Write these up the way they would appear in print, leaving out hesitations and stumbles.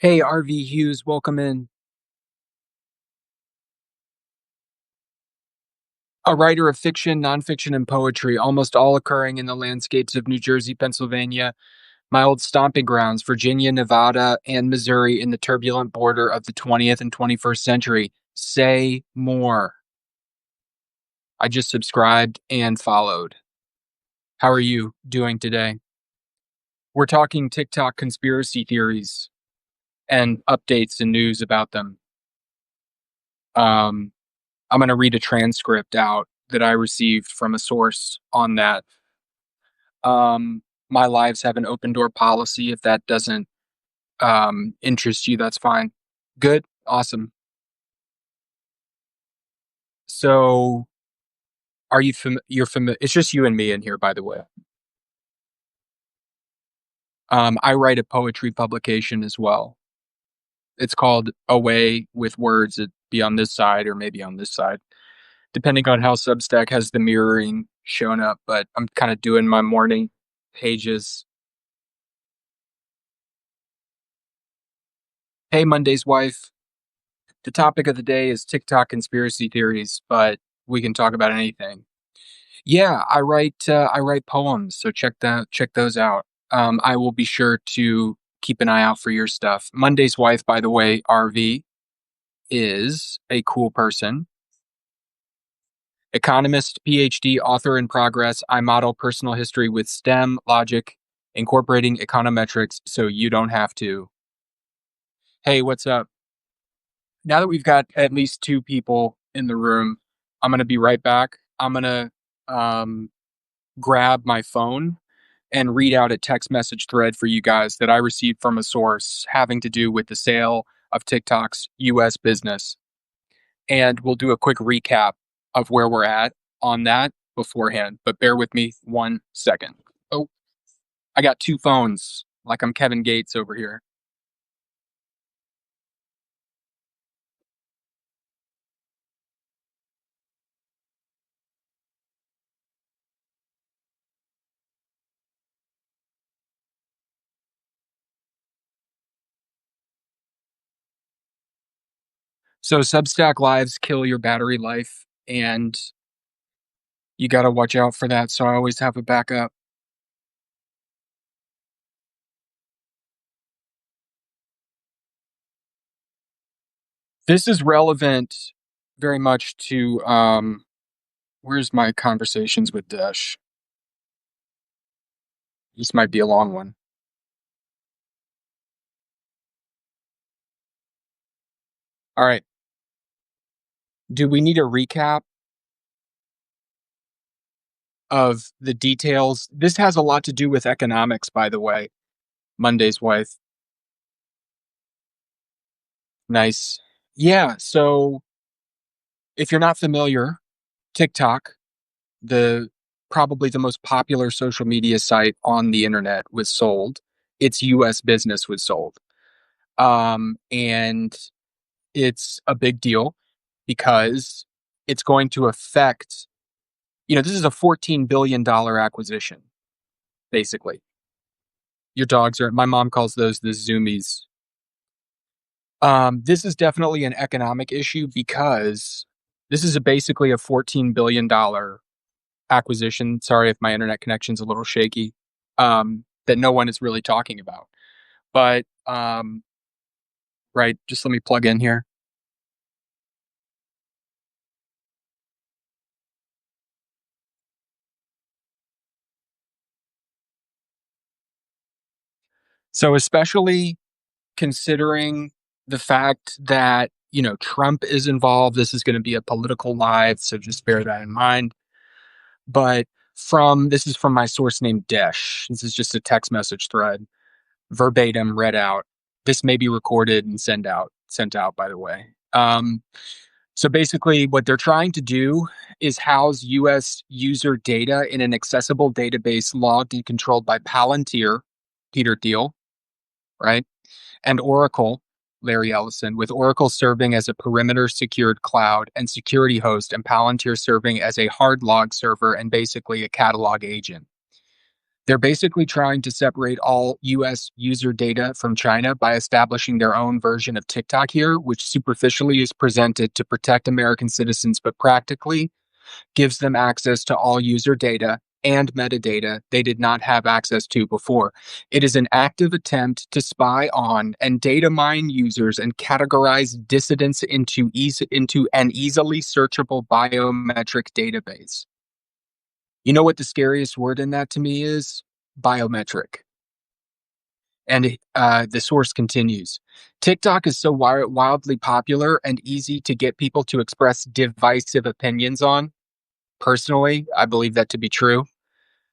Hey, RV Hughes, welcome in. A writer of fiction, nonfiction, and poetry, almost all occurring in the landscapes of New Jersey, Pennsylvania, my old stomping grounds, Virginia, Nevada, and Missouri, in the turbulent border of the 20th and 21st century. Say more. I just subscribed and followed. How are you doing today? We're talking TikTok conspiracy theories and updates and news about them. Um, I'm going to read a transcript out that I received from a source on that. My lives have an open door policy. If that doesn't interest you, that's fine. Good. Awesome. So are you you're familiar? It's just you and me in here, by the way. I write a poetry publication as well. It's called Away with Words. It'd be on this side or maybe on this side, depending on how Substack has the mirroring shown up. But I'm kind of doing my morning pages. Hey, Monday's wife. The topic of the day is TikTok conspiracy theories, but we can talk about anything. Yeah, I write poems, so check those out. I will be sure to keep an eye out for your stuff. Monday's wife, by the way, RV, is a cool person. Economist, PhD, author in progress. I model personal history with STEM logic, incorporating econometrics so you don't have to. Hey, what's up? Now that we've got at least two people in the room, I'm going to be right back. I'm going to grab my phone and read out a text message thread for you guys that I received from a source having to do with the sale of TikTok's US business. And we'll do a quick recap of where we're at on that beforehand. But bear with me 1 second. Oh, I got two phones, like I'm Kevin Gates over here. So Substack Lives kill your battery life, and you got to watch out for that. So I always have a backup. This is relevant very much to where's my conversations with Dash? This might be a long one. All right. Do we need a recap of the details? This has a lot to do with economics, by the way. Monday's wife. Nice. Yeah. So if you're not familiar, TikTok, the probably the most popular social media site on the internet, was sold. Its US business was sold. And it's a big deal because it's going to affect, this is a $14 billion acquisition, basically. Your dogs my mom calls those the zoomies. This is definitely an economic issue because this is basically a $14 billion acquisition. Sorry if my internet connection's a little shaky, that no one is really talking about. But, right, just let me plug in here. So especially considering the fact that, Trump is involved, this is going to be a political live, so just bear that in mind. But this is from my source named Desh. This is just a text message thread, verbatim read out. This may be recorded and sent out, by the way. So basically what they're trying to do is house US user data in an accessible database logged and controlled by Palantir, Peter Thiel, right? And Oracle, Larry Ellison, with Oracle serving as a perimeter secured cloud and security host, and Palantir serving as a hard log server and basically a catalog agent. They're basically trying to separate all US user data from China by establishing their own version of TikTok here, which superficially is presented to protect American citizens, but practically gives them access to all user data and metadata they did not have access to before. It is an active attempt to spy on and data mine users and categorize dissidents into an easily searchable biometric database. You know what the scariest word in that to me is? Biometric. And the source continues. TikTok is so wildly popular and easy to get people to express divisive opinions on. Personally, I believe that to be true.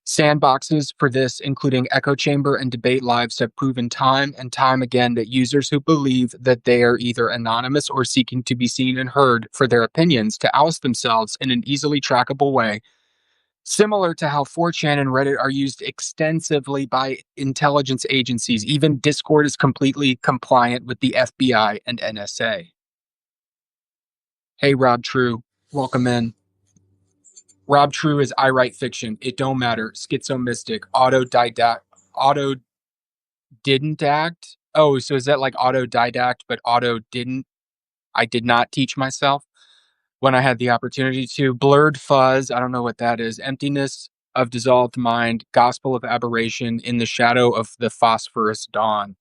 Sandboxes for this, including echo chamber and debate lives, have proven time and time again that users who believe that they are either anonymous or seeking to be seen and heard for their opinions to oust themselves in an easily trackable way, similar to how 4chan and Reddit are used extensively by intelligence agencies. Even Discord is completely compliant with the FBI and NSA. Hey, Rob True, welcome in. Rob True is I write fiction. It don't matter. Schizomystic. Auto didn't act. Oh, so is that like autodidact, but auto didn't? I did not teach myself when I had the opportunity to. Blurred fuzz. I don't know what that is. Emptiness of dissolved mind. Gospel of aberration in the shadow of the phosphorus dawn.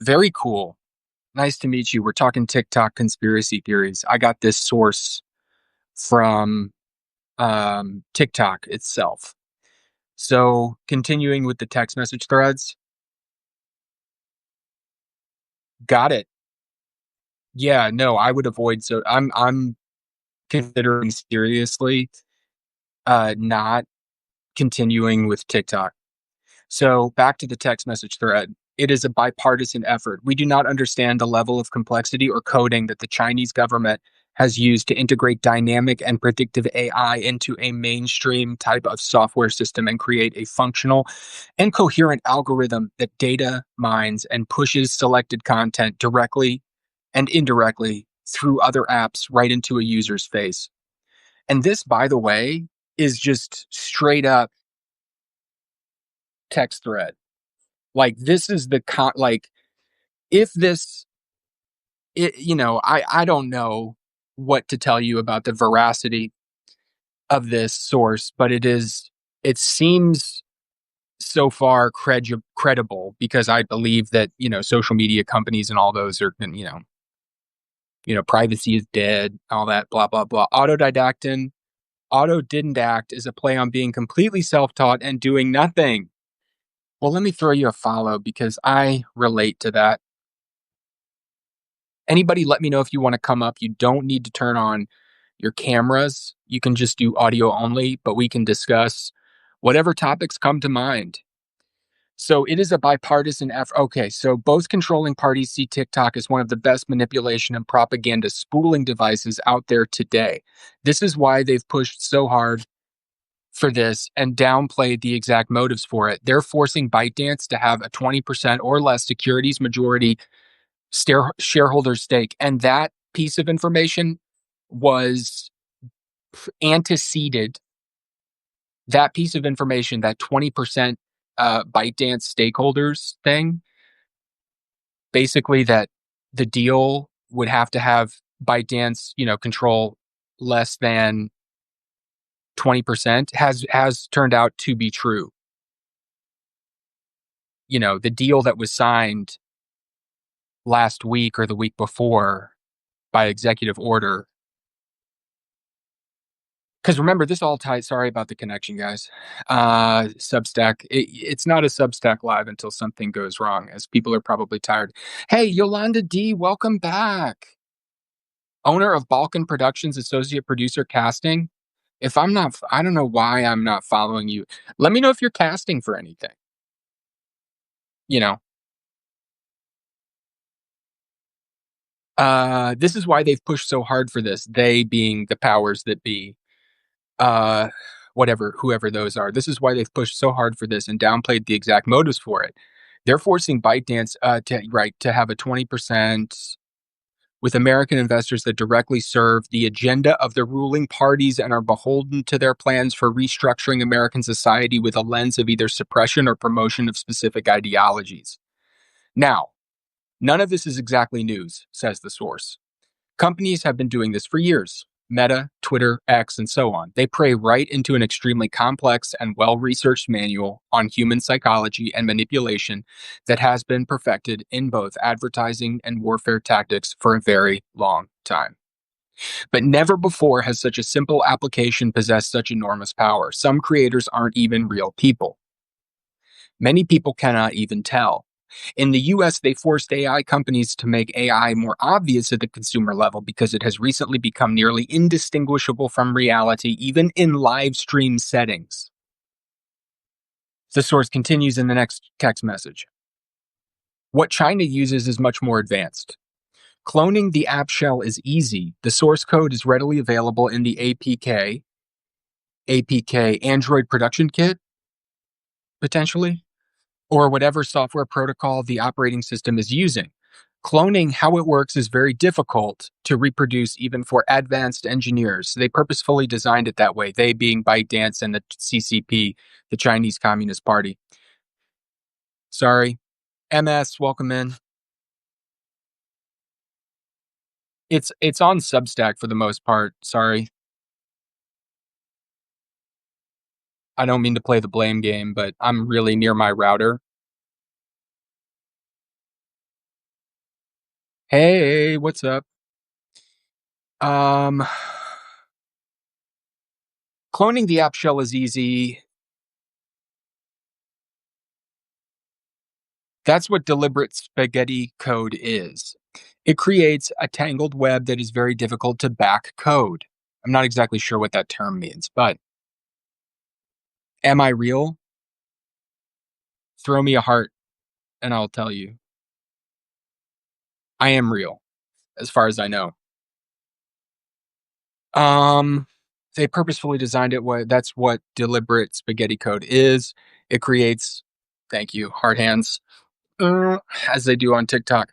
Very cool. Nice to meet you. We're talking TikTok conspiracy theories. I got this source from TikTok itself. So continuing with the text message threads. Got it. Yeah, no, I would avoid. So I'm considering seriously not continuing with TikTok. So back to the text message thread. It is a bipartisan effort. We do not understand the level of complexity or coding that the Chinese government has used to integrate dynamic and predictive AI into a mainstream type of software system and create a functional and coherent algorithm that data mines and pushes selected content directly and indirectly through other apps right into a user's face. And this, by the way, is just straight up text thread. Like this is the like if this I don't know what to tell you about the veracity of this source, but it seems so far credible because I believe that, social media companies and all those are, privacy is dead, all that blah blah blah. Auto didn't act is a play on being completely self-taught and doing nothing. Well, let me throw you a follow because I relate to that. Anybody, let me know if you want to come up. You don't need to turn on your cameras. You can just do audio only, but we can discuss whatever topics come to mind. So it is a bipartisan effort. Okay, so both controlling parties see TikTok as one of the best manipulation and propaganda spooling devices out there today. This is why they've pushed so hard for this and downplayed the exact motives for it. They're forcing ByteDance to have a 20% or less securities majority shareholder stake. And that piece of information was anteceded. That piece of information, that 20% ByteDance stakeholders thing, basically that the deal would have to have ByteDance, control less than 20% has turned out to be true. The deal that was signed last week or the week before by executive order. Because remember, this all ties. Sorry about the connection, guys. Substack. It's not a Substack live until something goes wrong, as people are probably tired. Hey, Yolanda D, welcome back. Owner of Balkan Productions, associate producer, casting. If I'm not, I don't know why I'm not following you. Let me know if you're casting for anything. This is why they've pushed so hard for this. They being the powers that be. Whoever those are. This is why they've pushed so hard for this and downplayed the exact motives for it. They're forcing ByteDance to have a 20% with American investors that directly serve the agenda of the ruling parties and are beholden to their plans for restructuring American society with a lens of either suppression or promotion of specific ideologies. Now, none of this is exactly news, says the source. Companies have been doing this for years. Meta, Twitter, X, and so on. They prey right into an extremely complex and well-researched manual on human psychology and manipulation that has been perfected in both advertising and warfare tactics for a very long time. But never before has such a simple application possessed such enormous power. Some creators aren't even real people. Many people cannot even tell. In the US, they forced AI companies to make AI more obvious at the consumer level because it has recently become nearly indistinguishable from reality, even in live stream settings. The source continues in the next text message. What China uses is much more advanced. Cloning the app shell is easy. The source code is readily available in the APK Android production kit, potentially, or whatever software protocol the operating system is using. Cloning, how it works, is very difficult to reproduce even for advanced engineers. They purposefully designed it that way, they being ByteDance and the CCP, the Chinese Communist Party. Sorry. MS, welcome in. It's on Substack for the most part. Sorry. I don't mean to play the blame game, but I'm really near my router. Hey, what's up? Cloning the app shell is easy. That's what deliberate spaghetti code is. It creates a tangled web that is very difficult to back code. I'm not exactly sure what that term means, but am I real? Throw me a heart and I'll tell you. I am real, as far as I know. They purposefully designed it. That's what deliberate spaghetti code is. It creates, thank you, heart hands, as they do on TikTok.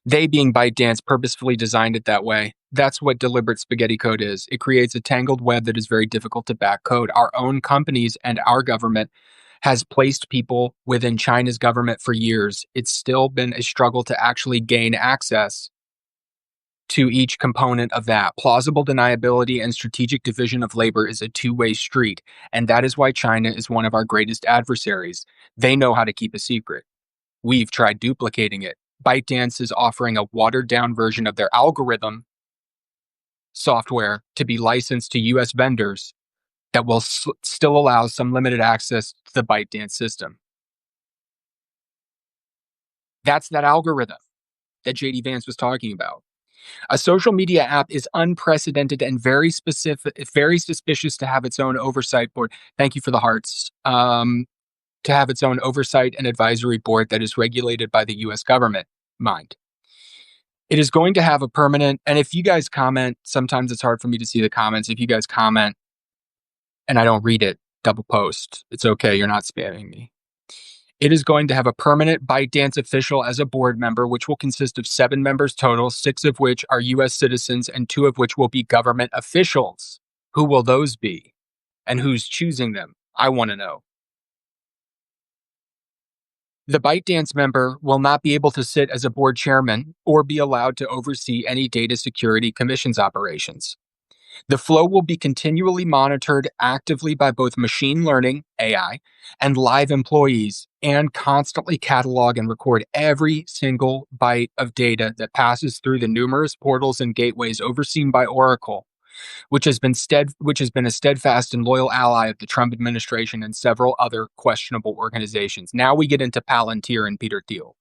They, being ByteDance, purposefully designed it that way. That's what deliberate spaghetti code is. It creates a tangled web that is very difficult to back code. Our own companies and our government has placed people within China's government for years. It's still been a struggle to actually gain access to each component of that. Plausible deniability and strategic division of labor is a two-way street, and that is why China is one of our greatest adversaries. They know how to keep a secret. We've tried duplicating it. ByteDance is offering a watered-down version of their algorithm software to be licensed to US vendors that will still allow some limited access to the ByteDance system. That's that algorithm that JD Vance was talking about. A social media app is unprecedented and very specific, very suspicious to have its own oversight board. Thank you for the hearts. To have its own oversight and advisory board that is regulated by the US government, mind. It is going to have a permanent, and if you guys comment, sometimes it's hard for me to see the comments. If you guys comment and I don't read it, double post. It's okay, you're not spamming me. It is going to have a permanent ByteDance official as a board member, which will consist of 7 members total, 6 of which are US citizens and 2 of which will be government officials. Who will those be? And who's choosing them? I want to know. The ByteDance member will not be able to sit as a board chairman or be allowed to oversee any data security commission's operations. The flow will be continually monitored actively by both machine learning, AI, and live employees, and constantly catalog and record every single byte of data that passes through the numerous portals and gateways overseen by Oracle, which has been a steadfast and loyal ally of the Trump administration and several other questionable organizations. Now we get into Palantir and Peter Thiel.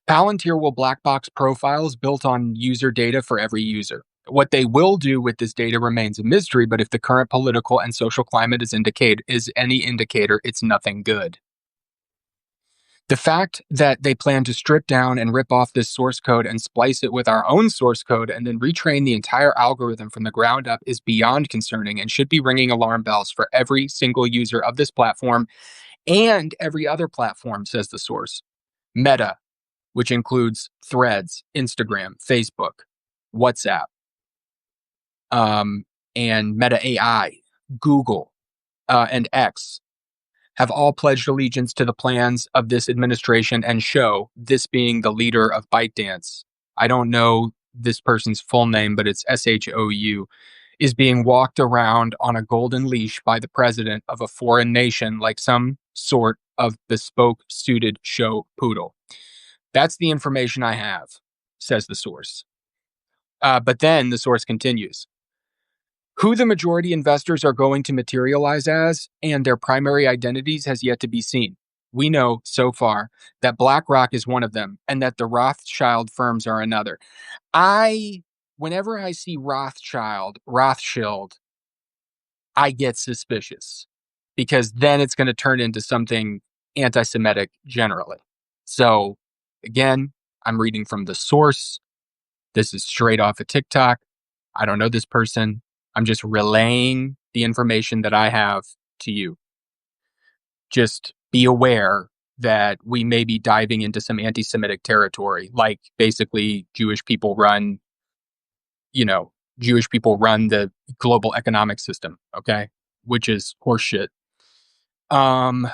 Palantir will black box profiles built on user data for every user. What they will do with this data remains a mystery, but if the current political and social climate is any indicator, it's nothing good. The fact that they plan to strip down and rip off this source code and splice it with our own source code and then retrain the entire algorithm from the ground up is beyond concerning and should be ringing alarm bells for every single user of this platform and every other platform, says the source. Meta, which includes Threads, Instagram, Facebook, WhatsApp, and Meta AI, Google, and X, have all pledged allegiance to the plans of this administration and show, this being the leader of ByteDance. I don't know this person's full name, but it's Shou, is being walked around on a golden leash by the president of a foreign nation like some sort of bespoke suited show poodle. That's the information I have, says the source. But then the source continues. Who the majority investors are going to materialize as and their primary identities has yet to be seen. We know so far that BlackRock is one of them and that the Rothschild firms are another. Whenever I see Rothschild, I get suspicious because then it's going to turn into something anti Semitic generally. So, again, I'm reading from the source. This is straight off of TikTok. I don't know this person. I'm just relaying the information that I have to you. Just be aware that we may be diving into some anti Semitic territory, like basically Jewish people run the global economic system, okay? Which is horseshit. Um,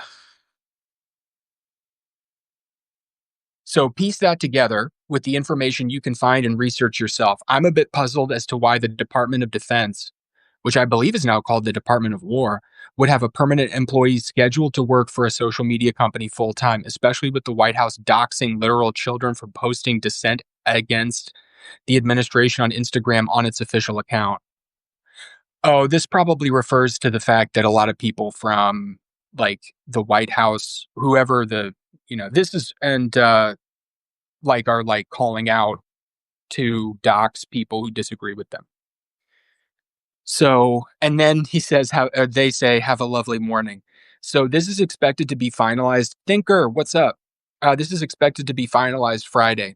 so piece that together with the information you can find and research yourself. I'm a bit puzzled as to why the Department of Defense, which I believe is now called the Department of War, would have a permanent employee scheduled to work for a social media company full time, especially with the White House doxing literal children for posting dissent against the administration on Instagram on its official account. Oh, this probably refers to the fact that a lot of people from like the White House, whoever this is, and like are like calling out to dox people who disagree with them. So, and then he says, they say, have a lovely morning. So, this is expected to be finalized. Thinker, what's up? This is expected to be finalized Friday,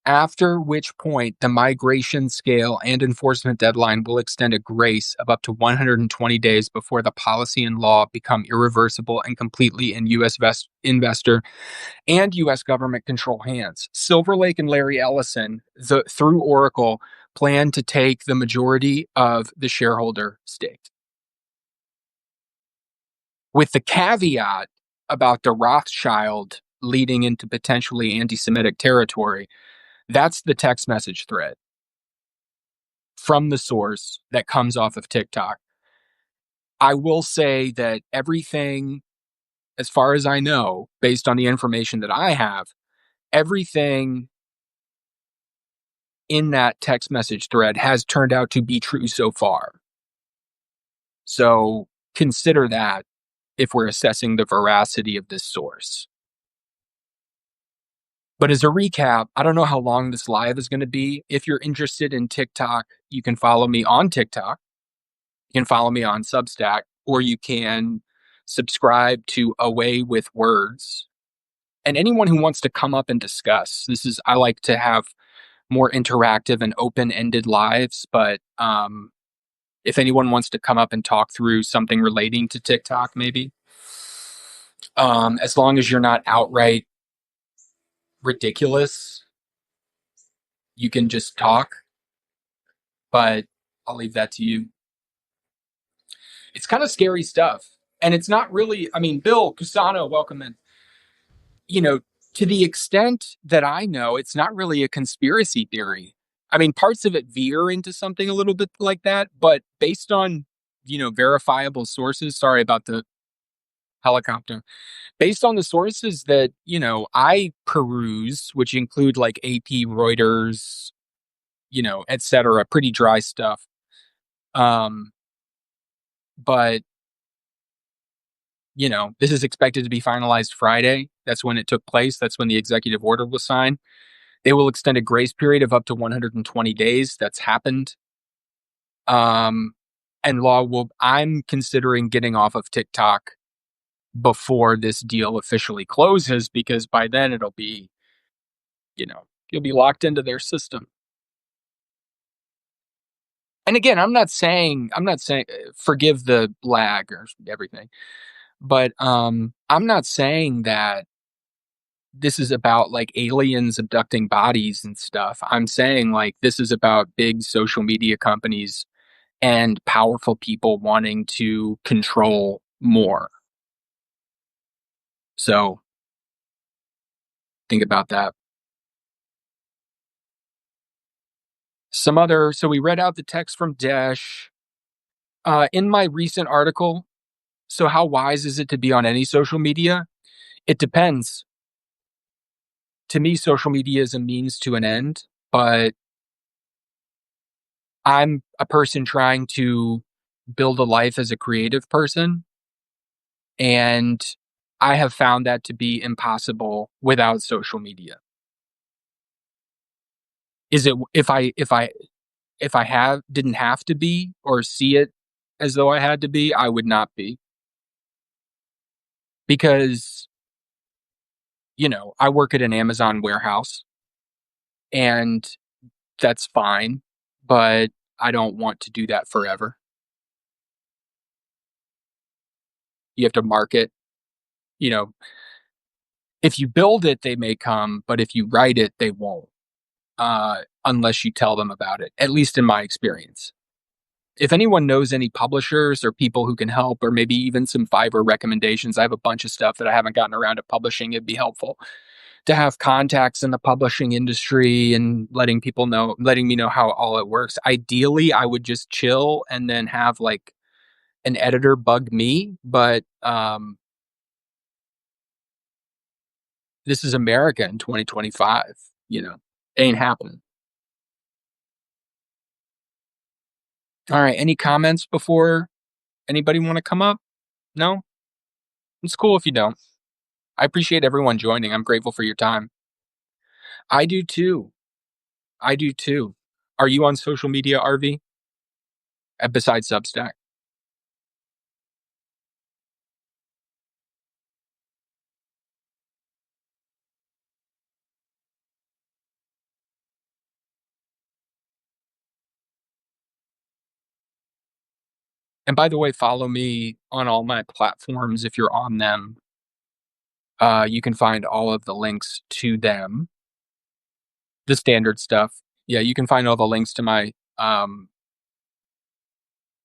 after which point the migration scale and enforcement deadline will extend a grace of up to 120 days before the policy and law become irreversible and completely in U.S. investor and U.S. government control hands. Silver Lake and Larry Ellison, through Oracle, plan to take the majority of the shareholder stake. With the caveat about the Rothschild leading into potentially anti-Semitic territory, that's the text message thread from the source that comes off of TikTok. I will say that everything, as far as I know, based on the information that I have, everything in that text message thread has turned out to be true so far. So consider that if we're assessing the veracity of this source. But as a recap, I don't know how long this live is going to be. If you're interested in TikTok, you can follow me on TikTok. You can follow me on Substack, or you can subscribe to Away with Words. And anyone who wants to come up and discuss, I like to have more interactive and open-ended lives, but if anyone wants to come up and talk through something relating to TikTok, maybe, as long as you're not outright ridiculous, you can just talk, but I'll leave that to you. It's kind of scary stuff. And it's not really, I mean, Bill Cusano, welcome in. To the extent that I know, it's not really a conspiracy theory. I mean, parts of it veer into something a little bit like that, but based on, verifiable sources, sorry about the helicopter, based on the sources that, I peruse, which include like AP, Reuters, etc., pretty dry stuff. But this is expected to be finalized Friday. That's when it took place. That's when the executive order was signed. They will extend a grace period of up to 120 days. That's happened. And I'm considering getting off of TikTok before this deal officially closes, because by then it'll be, you'll be locked into their system. And again, I'm not saying, forgive the lag or everything, but I'm not saying that this is about like aliens abducting bodies and stuff. I'm saying like this is about big social media companies and powerful people wanting to control more. So think about that. So we read out the text from Desh. In my recent article, so how wise is it to be on any social media? It depends. To me, social media is a means to an end, but I'm a person trying to build a life as a creative person, and I have found that to be impossible without social media. Is it if I have didn't have to be or see it as though I had to be, I would not be. Because, I work at an Amazon warehouse and that's fine, but I don't want to do that forever. You have to market, you know, if you build it, they may come, but if you write it, they won't, unless you tell them about it, at least in my experience. If anyone knows any publishers or people who can help, or maybe even some Fiverr recommendations, I have a bunch of stuff that I haven't gotten around to publishing. It'd be helpful to have contacts in the publishing industry and letting me know how all it works. Ideally, I would just chill and then have like an editor bug me, but this is America in 2025, ain't happening. All right, any comments before anybody want to come up? No? It's cool if you don't. I appreciate everyone joining. I'm grateful for your time. I do too. I do too. Are you on social media, RV? Besides Substack? And by the way, follow me on all my platforms if you're on them. You can find all of the links to them, the standard stuff. Yeah, you can find all the links to my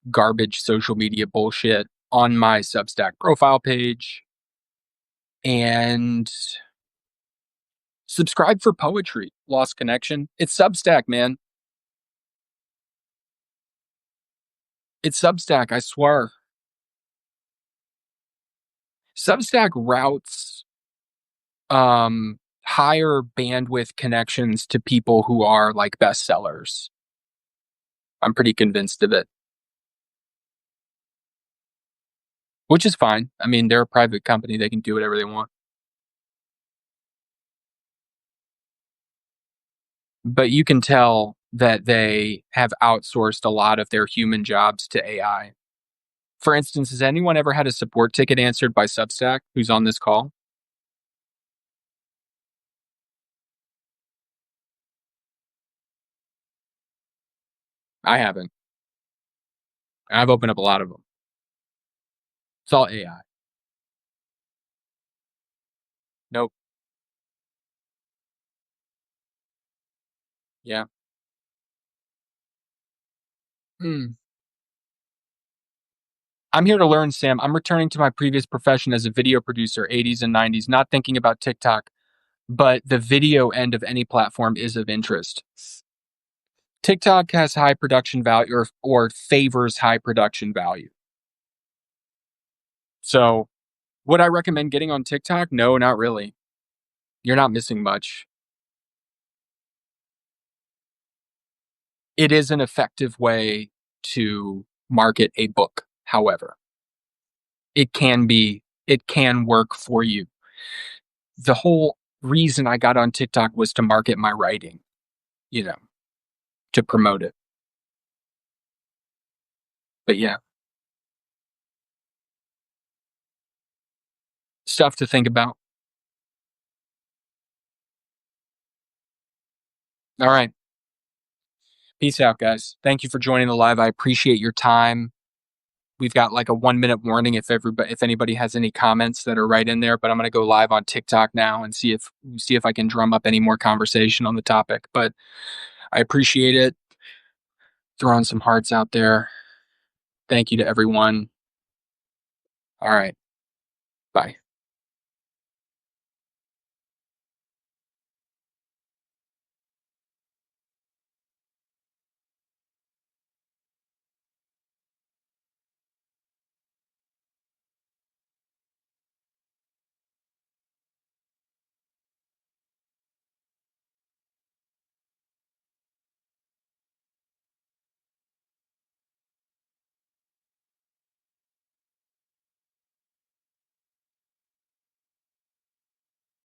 garbage social media bullshit on my Substack profile page. And subscribe for poetry, Lost Connection. It's Substack, man. It's Substack, I swear. Substack routes higher bandwidth connections to people who are like bestsellers. I'm pretty convinced of it. Which is fine. I mean, they're a private company, they can do whatever they want. But you can tell that they have outsourced a lot of their human jobs to AI. For instance, has anyone ever had a support ticket answered by Substack who's on this call? I haven't. I've opened up a lot of them. It's all AI. Nope. Yeah. Hmm. I'm here to learn, Sam. I'm returning to my previous profession as a video producer, 80s and 90s, not thinking about TikTok, but the video end of any platform is of interest. TikTok has high production value or favors high production value. So, would I recommend getting on TikTok? No, not really. You're not missing much. It is an effective way to market a book, however. It can work for you. The whole reason I got on TikTok was to market my writing, you know, to promote it. But yeah, stuff to think about. All right. Peace out, guys. Thank you for joining the live. I appreciate your time. We've got like a 1 minute warning if anybody has any comments that are right in there, but I'm gonna go live on TikTok now and see if I can drum up any more conversation on the topic. But I appreciate it. Throwing some hearts out there. Thank you to everyone. All right. Bye.